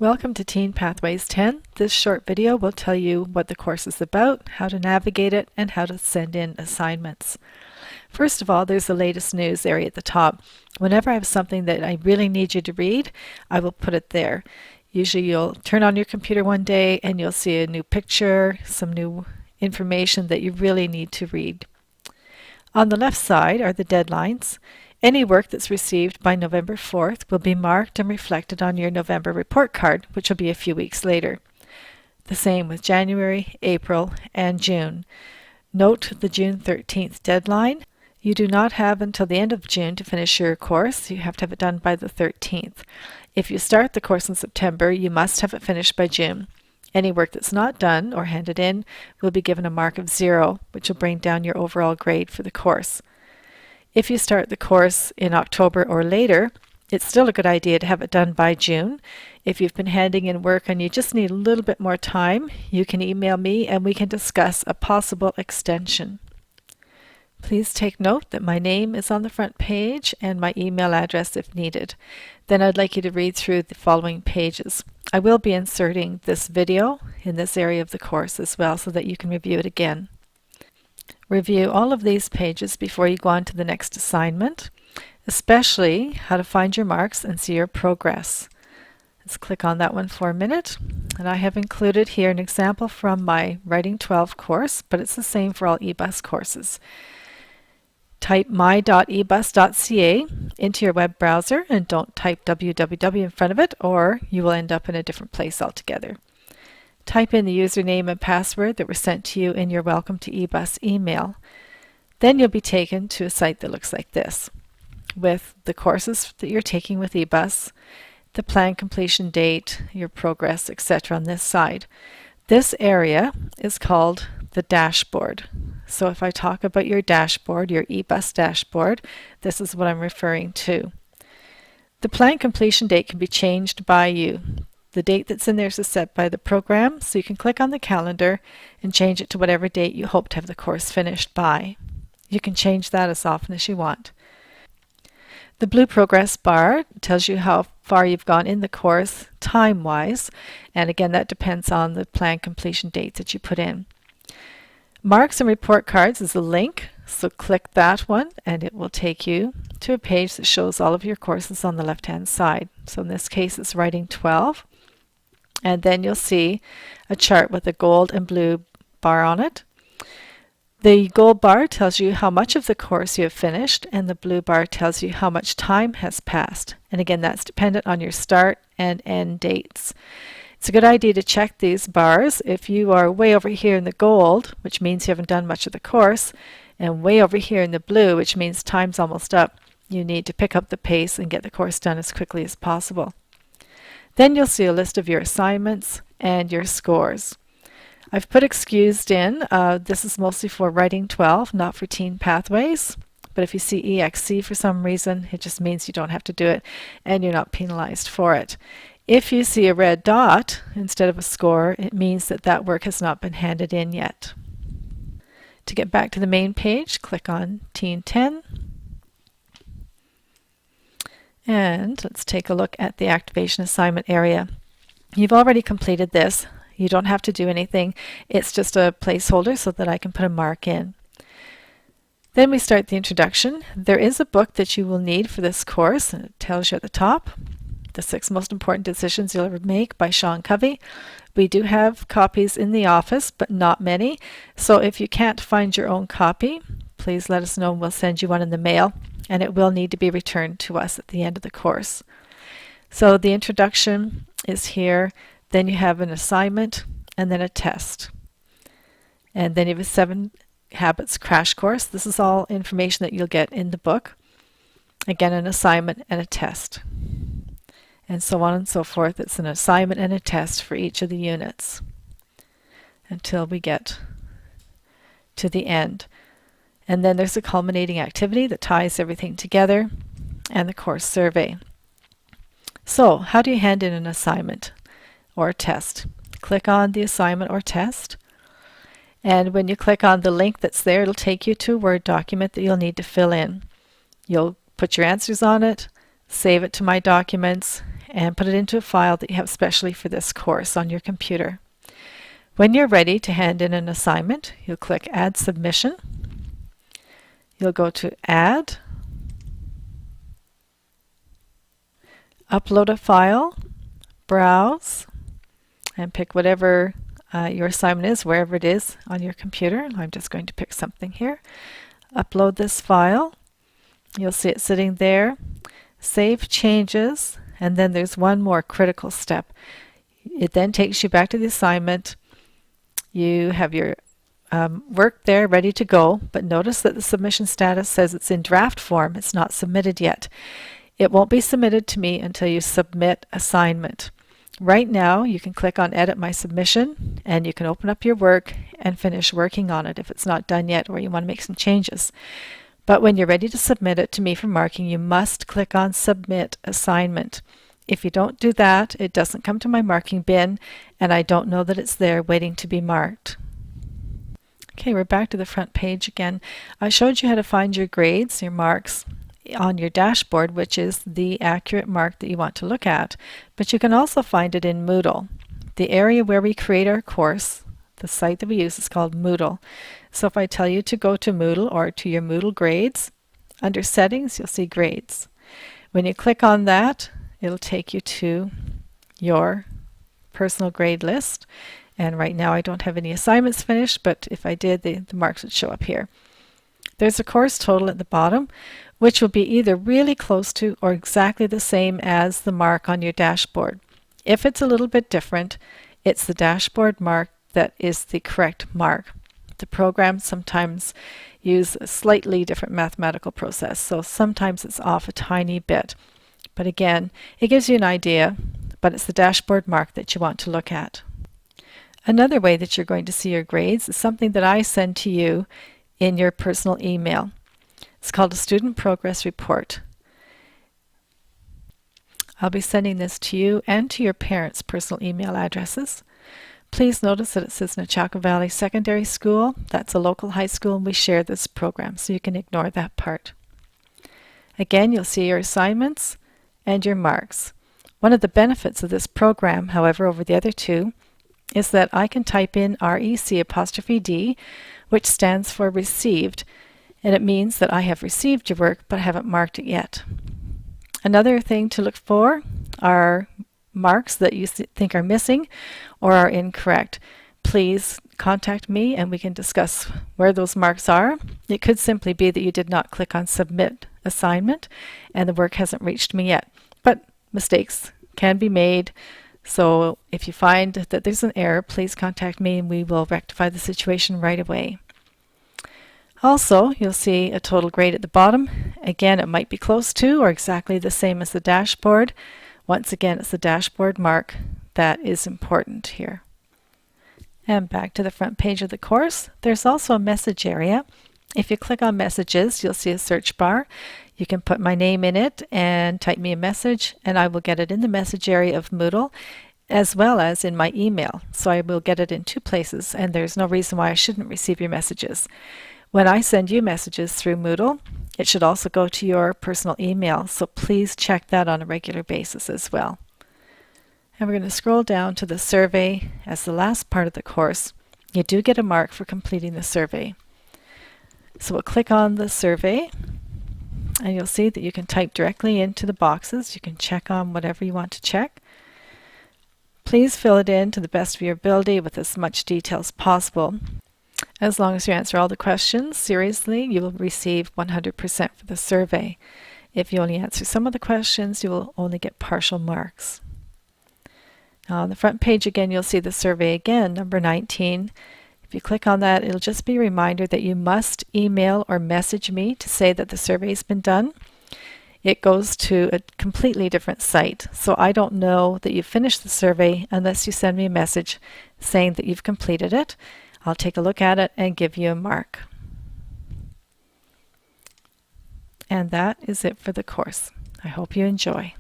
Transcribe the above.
Welcome to Teen Pathways 10. This short video will tell you what the course is about, how to navigate it, and how to send in assignments. First of all, there's the latest news area at the top. Whenever I have something that I really need you to read, I will put it there. Usually you'll turn on your computer one day and you'll see a new picture, some new information that you really need to read. On the left side are the deadlines. Any work that's received by November 4th will be marked and reflected on your November report card, which will be a few weeks later. The same with January, April, and June. Note the June 13th deadline. You do not have until the end of June to finish your course. You have to have it done by the 13th. If you start the course in September, you must have it finished by June. Any work that's not done or handed in will be given a mark of 0, which will bring down your overall grade for the course. If you start the course in October or later, it's still a good idea to have it done by June. If you've been handing in work and you just need a little bit more time, you can email me and we can discuss a possible extension. Please take note that my name is on the front page and my email address if needed. Then I'd like you to read through the following pages. I will be inserting this video in this area of the course as well so that you can review it again. Review all of these pages before you go on to the next assignment, especially how to find your marks and see your progress. Let's click on that one for a minute. And I have included here an example from my Writing 12 course, but it's the same for all eBus courses. Type my.ebus.ca into your web browser and don't type www in front of it or you will end up in a different place altogether. Type in the username and password that were sent to you in your Welcome to eBus email. Then you'll be taken to a site that looks like this, with the courses that you're taking with eBus, the planned completion date, your progress, etc. on this side. This area is called the dashboard. So if I talk about your dashboard, your eBus dashboard, this is what I'm referring to. The planned completion date can be changed by you. The date that's in there is set by the program, so you can click on the calendar and change it to whatever date you hope to have the course finished by. You can change that as often as you want. The blue progress bar tells you how far you've gone in the course time-wise, and again that depends on the planned completion dates that you put in. Marks and report cards is a link, so click that one and it will take you to a page that shows all of your courses on the left-hand side. So in this case it's Writing 12. And then you'll see a chart with a gold and blue bar on it. The gold bar tells you how much of the course you have finished, and the blue bar tells you how much time has passed. And again, that's dependent on your start and end dates. It's a good idea to check these bars. If you are way over here in the gold, which means you haven't done much of the course, and way over here in the blue, which means time's almost up, you need to pick up the pace and get the course done as quickly as possible. Then you'll see a list of your assignments and your scores. I've put excused in. This is mostly for Writing 12, not for Teen Pathways. But if you see EXC for some reason, it just means you don't have to do it and you're not penalized for it. If you see a red dot instead of a score, it means that that work has not been handed in yet. To get back to the main page, click on Teen 10. And let's take a look at the activation assignment area. You've already completed this. You don't have to do anything. It's just a placeholder so that I can put a mark in. Then we start the introduction. There is a book that you will need for this course, and it tells you at the top, The 6 Most Important Decisions You'll Ever Make by Sean Covey. We do have copies in the office, but not many. So if you can't find your own copy, please let us know and we'll send you one in the mail. And it will need to be returned to us at the end of the course. So the introduction is here, then you have an assignment, and then a test. And then you have a 7 Habits crash course. This is all information that you'll get in the book. Again, an assignment and a test. And so on and so forth. It's an assignment and a test for each of the units until we get to the end. And then there's a culminating activity that ties everything together and the course survey. So how do you hand in an assignment or a test? Click on the assignment or test. And when you click on the link that's there, it'll take you to a Word document that you'll need to fill in. You'll put your answers on it, save it to My Documents, and put it into a file that you have specially for this course on your computer. When you're ready to hand in an assignment, you'll click Add Submission. You'll go to Add, Upload a File, Browse, and pick whatever your assignment is, wherever it is on your computer. I'm just going to pick something here. Upload this file. You'll see it sitting there. Save changes, and then there's one more critical step. It then takes you back to the assignment. You have your work there ready to go, but notice that the submission status says it's in draft form. It's not submitted yet. It won't be submitted to me until you submit assignment. Right now, you can click on Edit My Submission, and you can open up your work and finish working on it if it's not done yet or you want to make some changes. But when you're ready to submit it to me for marking, you must click on Submit Assignment. If you don't do that, it doesn't come to my marking bin, and I don't know that it's there waiting to be marked. Okay, we're back to the front page again. I showed you how to find your grades, your marks, on your dashboard, which is the accurate mark that you want to look at. But you can also find it in Moodle. The area where we create our course, the site that we use, is called Moodle. So if I tell you to go to Moodle or to your Moodle grades, under Settings, you'll see Grades. When you click on that, it'll take you to your personal grade list. And right now I don't have any assignments finished, but if I did, the marks would show up here. There's a course total at the bottom, which will be either really close to or exactly the same as the mark on your dashboard. If it's a little bit different, it's the dashboard mark that is the correct mark. The programs sometimes use a slightly different mathematical process, so sometimes it's off a tiny bit. But again, it gives you an idea, but it's the dashboard mark that you want to look at. Another way that you're going to see your grades is something that I send to you in your personal email. It's called a Student Progress Report. I'll be sending this to you and to your parents' personal email addresses. Please notice that it says Nechako Valley Secondary School. That's a local high school, and we share this program, so you can ignore that part. Again, you'll see your assignments and your marks. One of the benefits of this program, however, over the other two, is that I can type in REC''D, which stands for Received, and it means that I have received your work, but I haven't marked it yet. Another thing to look for are marks that you think are missing or are incorrect. Please contact me and we can discuss where those marks are. It could simply be that you did not click on Submit Assignment and the work hasn't reached me yet. But mistakes can be made, so if you find that there's an error, please contact me and we will rectify the situation right away. Also, you'll see a total grade at the bottom. Again, it might be close to or exactly the same as the dashboard. Once again, it's the dashboard mark that is important here. And back to the front page of the course, there's also a message area. If you click on Messages, you'll see a search bar. You can put my name in it and type me a message, and I will get it in the message area of Moodle as well as in my email. So I will get it in two places, and there's no reason why I shouldn't receive your messages. When I send you messages through Moodle, it should also go to your personal email, so please check that on a regular basis as well. And we're going to scroll down to the survey as the last part of the course. You do get a mark for completing the survey. So we'll click on the survey, and you'll see that you can type directly into the boxes. You can check on whatever you want to check. Please fill it in to the best of your ability with as much detail as possible. As long as you answer all the questions seriously, you will receive 100% for the survey. If you only answer some of the questions, you will only get partial marks. Now on the front page again, you'll see the survey again, number 19. If you click on that, it'll just be a reminder that you must email or message me to say that the survey's been done. It goes to a completely different site, so I don't know that you've finished the survey unless you send me a message saying that you've completed it. I'll take a look at it and give you a mark. And that is it for the course. I hope you enjoy.